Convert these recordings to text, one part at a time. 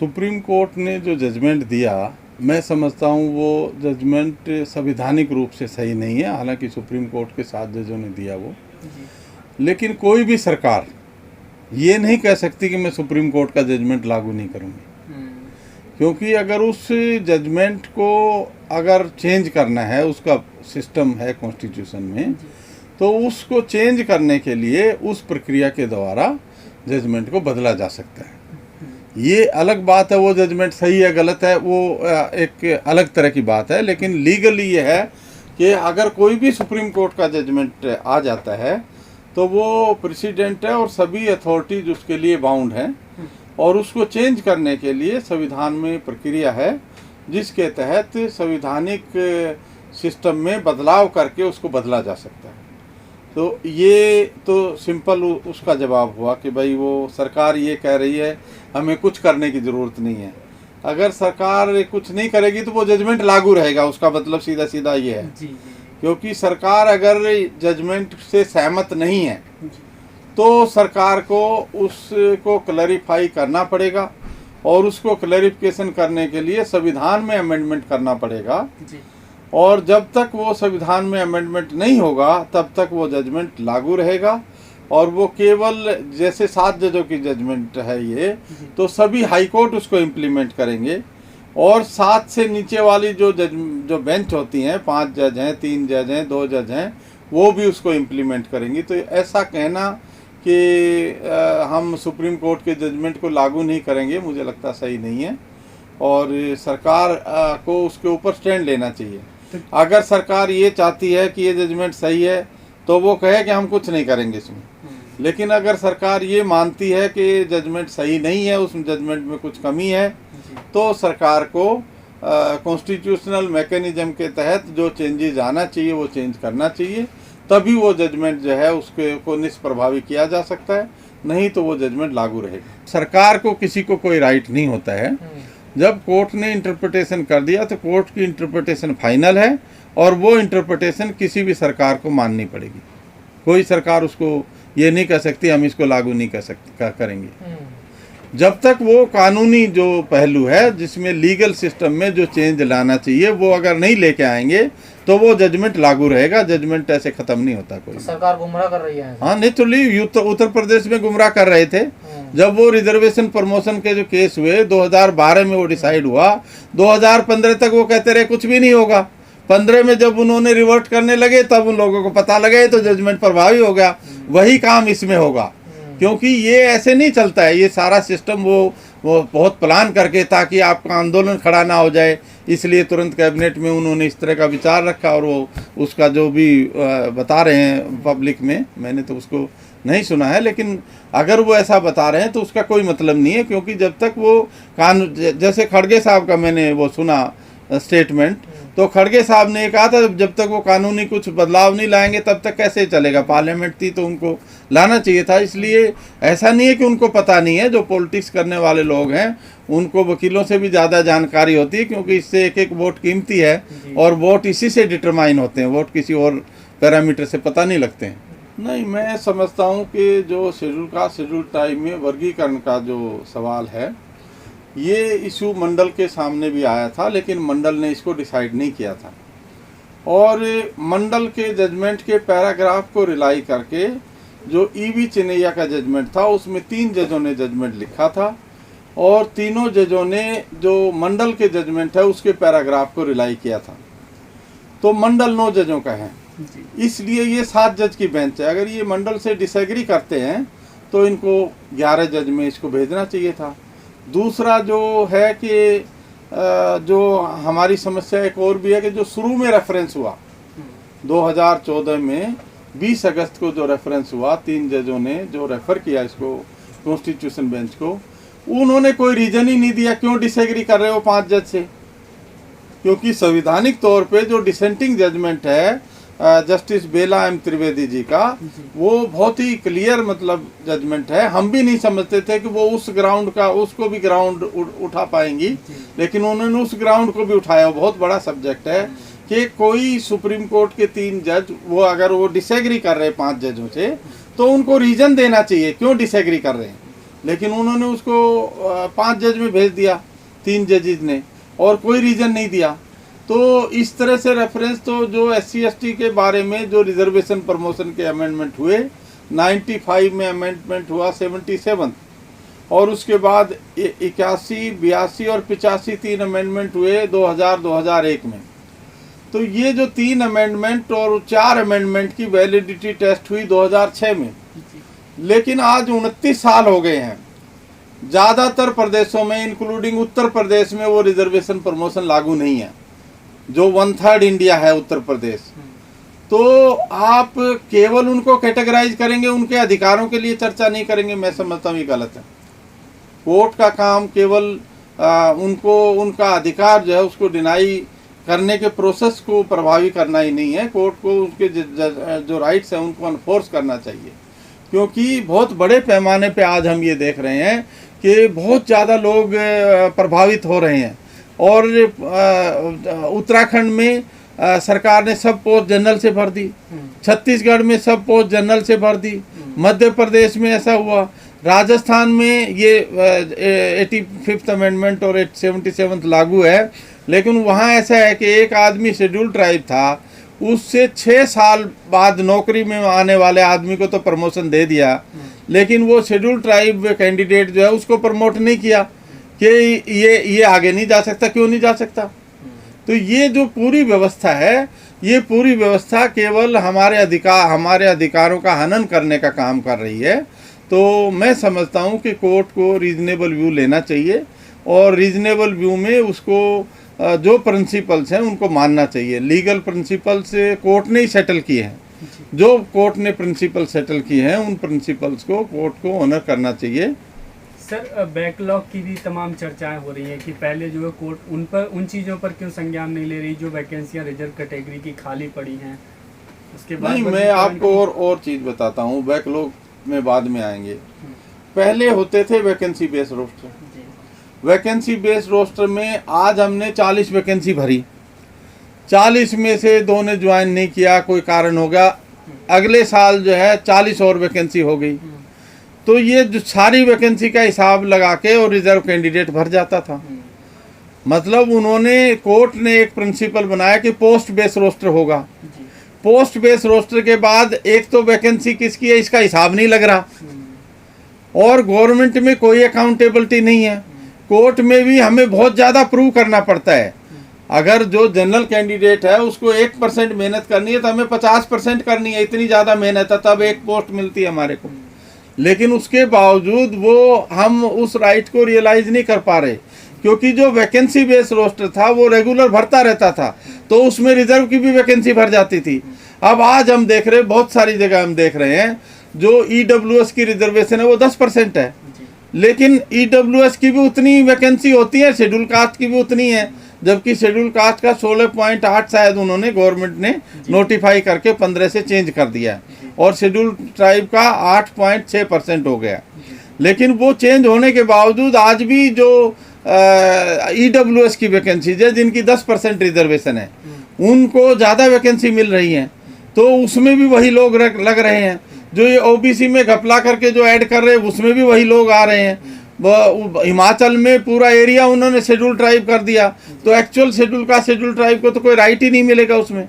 Supreme court ने जो judgement दिया, मैं समझता हूँ वो जजमेंट संवैधानिक रूप से सही नहीं है। हालांकि सुप्रीम कोर्ट के 7 जजों ने दिया वो, लेकिन कोई भी सरकार ये नहीं कह सकती कि मैं सुप्रीम कोर्ट का जजमेंट लागू नहीं करूँगी, क्योंकि अगर उस जजमेंट को अगर चेंज करना है, उसका सिस्टम है कॉन्स्टिट्यूशन में, तो उसको चेंज करने के लिए उस प्रक्रिया के द्वारा जजमेंट को बदला जा सकता है। ये अलग बात है, वो जजमेंट सही है गलत है वो एक अलग तरह की बात है, लेकिन लीगली ये है कि अगर कोई भी सुप्रीम कोर्ट का जजमेंट आ जाता है तो वो प्रेसिडेंट है और सभी अथॉरिटीज उसके लिए बाउंड हैं, और उसको चेंज करने के लिए संविधान में प्रक्रिया है जिसके तहत संवैधानिक सिस्टम में बदलाव करके उसको बदला जा सकता है। तो ये तो सिंपल उसका जवाब हुआ कि भाई वो सरकार ये कह रही है हमें कुछ करने की ज़रूरत नहीं है। अगर सरकार कुछ नहीं करेगी तो वो जजमेंट लागू रहेगा, उसका मतलब सीधा सीधा ये है। क्योंकि सरकार अगर जजमेंट से सहमत नहीं है तो सरकार को उसको क्लैरिफाई करना पड़ेगा, और उसको क्लैरिफिकेशन करने के लिए संविधान में अमेंडमेंट करना पड़ेगा। और जब तक वो संविधान में अमेंडमेंट नहीं होगा तब तक वो जजमेंट लागू रहेगा, और वो केवल जैसे 7 जजों की जजमेंट है ये, तो सभी हाई कोर्ट उसको इम्प्लीमेंट करेंगे, और 7 से नीचे वाली जो बेंच होती हैं, 5 जज हैं, 3 जज हैं, 2 जज हैं, वो भी उसको इम्प्लीमेंट करेंगी। तो ऐसा कहना कि हम सुप्रीम कोर्ट के जजमेंट को लागू नहीं करेंगे, मुझे लगता सही नहीं है, और सरकार को उसके ऊपर स्टैंड लेना चाहिए। अगर सरकार ये चाहती है कि ये जजमेंट सही है तो वो कहे कि हम कुछ नहीं करेंगे इसमें, लेकिन अगर सरकार ये मानती है कि जजमेंट सही नहीं है, उस जजमेंट में कुछ कमी है, तो सरकार को कॉन्स्टिट्यूशनल मैकेनिज्म के तहत जो चेंजेस आना चाहिए वो चेंज करना चाहिए, तभी वो जजमेंट जो है उसके को निष्प्रभावी किया जा सकता है, नहीं तो वो जजमेंट लागू रहेगा। सरकार को किसी को कोई राइट नहीं होता है। जब कोर्ट ने इंटरप्रिटेशन कर दिया तो कोर्ट की इंटरप्रिटेशन फाइनल है, और वो इंटरप्रिटेशन किसी भी सरकार को माननी पड़ेगी। कोई सरकार उसको ये नहीं कह सकती हम इसको लागू नहीं करेंगे। जब तक वो कानूनी जो पहलू है जिसमें लीगल सिस्टम में जो चेंज लाना चाहिए वो अगर नहीं लेके आएंगे तो वो जजमेंट लागू रहेगा। जजमेंट ऐसे खत्म नहीं होता। कोई सरकार गुमराह कर रही है। हाँ, नेचुरली उत्तर प्रदेश में गुमराह कर रहे थे। जब वो रिजर्वेशन प्रमोशन के जो केस हुए 2012 में वो डिसाइड हुआ, 2015 तक वो कहते रहे कुछ भी नहीं होगा। 15 में जब उन्होंने रिवर्ट करने लगे तब उन लोगों को पता लगे तो जजमेंट प्रभावी हो गया। वही काम इसमें होगा, क्योंकि ये ऐसे नहीं चलता है। ये सारा सिस्टम वो बहुत प्लान करके, ताकि आपका आंदोलन खड़ा ना हो जाए, इसलिए तुरंत कैबिनेट में उन्होंने इस तरह का विचार रखा। और वो उसका जो भी बता रहे हैं पब्लिक में, मैंने तो उसको नहीं सुना है, लेकिन अगर वो ऐसा बता रहे हैं तो उसका कोई मतलब नहीं है। क्योंकि जब तक वो कानून, जैसे खड़गे साहब का मैंने वो सुना स्टेटमेंट, तो खड़गे साहब ने कहा था जब तक वो कानूनी कुछ बदलाव नहीं लाएंगे तब तक कैसे चलेगा। पार्लियामेंट थी तो उनको लाना चाहिए था। इसलिए ऐसा नहीं है कि उनको पता नहीं है। जो पॉलिटिक्स करने वाले लोग हैं उनको वकीलों से भी ज़्यादा जानकारी होती है, क्योंकि इससे एक एक वोट कीमती है, और वोट इसी से डिटरमाइन होते हैं। वोट किसी और पैरामीटर से पता नहीं लगते हैं। नहीं, मैं समझता हूँ कि जो शेड्यूल टाइम में वर्गीकरण का जो सवाल है, ये इशू मंडल के सामने भी आया था, लेकिन मंडल ने इसको डिसाइड नहीं किया था। और मंडल के जजमेंट के पैराग्राफ को रिलाई करके जो ईवी चिनैया का जजमेंट था उसमें 3 जजों ने जजमेंट लिखा था, और तीनों जजों ने जो मंडल के जजमेंट है उसके पैराग्राफ को रिलाई किया था। तो मंडल 9 जजों का है, इसलिए ये 7 जज की बेंच है। अगर ये मंडल से डिसएग्री करते हैं तो इनको 11 जज में इसको भेजना चाहिए था। दूसरा जो है कि जो हमारी समस्या एक और भी है कि जो शुरू में रेफरेंस हुआ 2014 में 20 अगस्त को जो रेफरेंस हुआ, 3 जजों ने जो रेफ़र किया इसको कॉन्स्टिट्यूशन बेंच को, उन्होंने कोई रीज़न ही नहीं दिया क्यों डिसएग्री कर रहे हो 5 जज से। क्योंकि संवैधानिक तौर पे जो डिसेंटिंग जजमेंट है जस्टिस बेला एम त्रिवेदी जी का, वो बहुत ही क्लियर मतलब जजमेंट है। हम भी नहीं समझते थे कि वो उस ग्राउंड का, उसको भी ग्राउंड उठा पाएंगी, लेकिन उन्होंने उस ग्राउंड को भी उठाया। बहुत बड़ा सब्जेक्ट है कि कोई सुप्रीम कोर्ट के 3 जज वो अगर वो डिसएग्री कर रहे हैं 5 जजों से, तो उनको रीज़न देना चाहिए क्यों डिसएग्री कर रहे हैं। लेकिन उन्होंने उसको 5 जज में भेज दिया, 3 जजेज ने, और कोई रीज़न नहीं दिया। तो इस तरह से रेफरेंस तो जो SC ST के बारे में जो रिजर्वेशन प्रमोशन के अमेंडमेंट हुए, 95 में अमेंडमेंट हुआ 77, और उसके बाद 81, 82 और 85 3 अमेंडमेंट हुए 2000-2001 में। तो ये जो 3 अमेंडमेंट और 4 अमेंडमेंट की वैलिडिटी टेस्ट हुई 2006 में, लेकिन आज 29 साल हो गए हैं। ज़्यादातर प्रदेशों में इंक्लूडिंग उत्तर प्रदेश में वो रिजर्वेशन प्रमोशन लागू नहीं है, जो 1/3 इंडिया है उत्तर प्रदेश। तो आप केवल उनको कैटेगराइज करेंगे, उनके अधिकारों के लिए चर्चा नहीं करेंगे, मैं समझता हूँ ये गलत है। कोर्ट का काम केवल उनको उनका अधिकार जो है उसको डिनाई करने के प्रोसेस को प्रभावी करना ही नहीं है। कोर्ट को उनके जो राइट्स हैं उनको अनफोर्स करना चाहिए, क्योंकि बहुत बड़े पैमाने पे आज हम ये देख रहे हैं कि बहुत ज़्यादा लोग प्रभावित हो रहे हैं। और उत्तराखंड में सरकार ने सब पोस्ट जनरल से भर दी, छत्तीसगढ़ में सब पोस्ट जनरल से भर दी, मध्य प्रदेश में ऐसा हुआ, राजस्थान में ये 85th अमेंडमेंट और 77th लागू है। लेकिन वहाँ ऐसा है कि एक आदमी शेड्यूल ट्राइब था, उससे 6 साल बाद नौकरी में आने वाले आदमी को तो प्रमोशन दे दिया, लेकिन वो शेड्यूल ट्राइब कैंडिडेट जो है उसको प्रमोट नहीं किया कि ये आगे नहीं जा सकता। क्यों नहीं जा सकता? तो ये जो पूरी व्यवस्था है, ये पूरी व्यवस्था केवल हमारे अधिकारों का हनन करने का काम कर रही है। तो मैं समझता हूँ कि कोर्ट को रीजनेबल व्यू लेना चाहिए, और रीजनेबल व्यू में उसको जो प्रिंसिपल्स हैं उनको मानना चाहिए। लीगल प्रिंसिपल्स कोर्ट ने ही सेटल किए हैं, जो कोर्ट ने प्रिंसिपल सेटल किए हैं उन प्रिंसिपल्स को कोर्ट को ऑनर करना चाहिए। सर, बैकलॉग की भी तमाम चर्चाएं हो रही हैं कि पहले जो है कोर्ट उन चीज़ों पर क्यों संज्ञान नहीं ले रही जो वैकेंसियां रिजर्व कैटेगरी की खाली पड़ी हैं। उसके बाद नहीं, मैं आपको और चीज़ बताता हूँ, बैकलॉग में बाद में आएंगे। पहले होते थे vacancy based roster, vacancy based roster में आज हमने 40 वैकेंसी भरी, 40 में से 2 ने ज्वाइन नहीं किया, कोई कारण होगा, अगले साल जो है 40 और वैकेंसी हो गई। तो ये जो सारी वैकेंसी का हिसाब लगा के और रिजर्व कैंडिडेट भर जाता था। मतलब उन्होंने, कोर्ट ने एक प्रिंसिपल बनाया कि पोस्ट बेस्ड रोस्टर होगा। पोस्ट बेस्ड रोस्टर के बाद एक तो वैकेंसी किसकी है इसका हिसाब नहीं लग रहा, और गवर्नमेंट में कोई अकाउंटेबिलिटी नहीं है। कोर्ट में भी हमें बहुत ज़्यादा प्रूव करना पड़ता है। अगर जो जनरल कैंडिडेट है उसको 1% मेहनत करनी है तो हमें 50% करनी है, इतनी ज़्यादा मेहनत है, तब एक पोस्ट मिलती है हमारे को। लेकिन उसके बावजूद वो हम उस राइट को रियलाइज़ नहीं कर पा रहे, क्योंकि जो वैकेंसी बेस्ड रोस्टर था वो रेगुलर भरता रहता था, तो उसमें रिजर्व की भी वैकेंसी भर जाती थी। अब आज हम देख रहे हैं, बहुत सारी जगह हम देख रहे हैं, जो EWS की रिजर्वेशन है वो 10% है, लेकिन EWS की भी उतनी वैकेंसी होती है, शेड्यूल कास्ट की भी उतनी है, जबकि शेड्यूल कास्ट का 16.8 शायद उन्होंने गवर्नमेंट ने नोटिफाई करके 15 से चेंज कर दिया, और शेड्यूल ट्राइब का 8.6% हो गया। लेकिन वो चेंज होने के बावजूद आज भी जो EWS की वैकेंसीज है, जिनकी 10% रिजर्वेशन है, उनको ज़्यादा वैकेंसी मिल रही हैं, तो उसमें भी वही लोग लग रहे हैं। जो ये OBC में घपला करके जो ऐड कर रहे हैं उसमें भी वही लोग आ रहे हैं। हिमाचल में पूरा एरिया उन्होंने शेड्यूल ट्राइब कर दिया, तो एक्चुअल शेड्यूल ट्राइब को तो कोई राइट ही नहीं मिलेगा उसमें।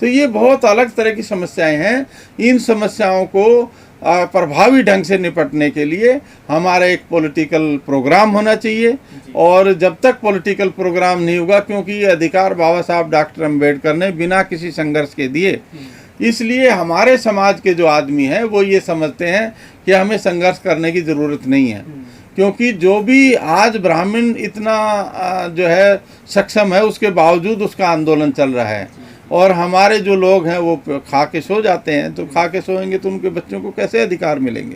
तो ये बहुत अलग तरह की समस्याएं हैं। इन समस्याओं को प्रभावी ढंग से निपटने के लिए हमारा एक पॉलिटिकल प्रोग्राम होना चाहिए, और जब तक पॉलिटिकल प्रोग्राम नहीं होगा, क्योंकि ये अधिकार बाबा साहब डॉक्टर अम्बेडकर ने बिना किसी संघर्ष के दिए, इसलिए हमारे समाज के जो आदमी हैं वो ये समझते हैं कि हमें संघर्ष करने की ज़रूरत नहीं है, क्योंकि जो भी आज ब्राह्मण इतना जो है सक्षम है, उसके बावजूद उसका आंदोलन चल रहा है, और हमारे जो लोग हैं वो खा के सो जाते हैं। तो खा के सोएंगे तो उनके बच्चों को कैसे अधिकार मिलेंगे?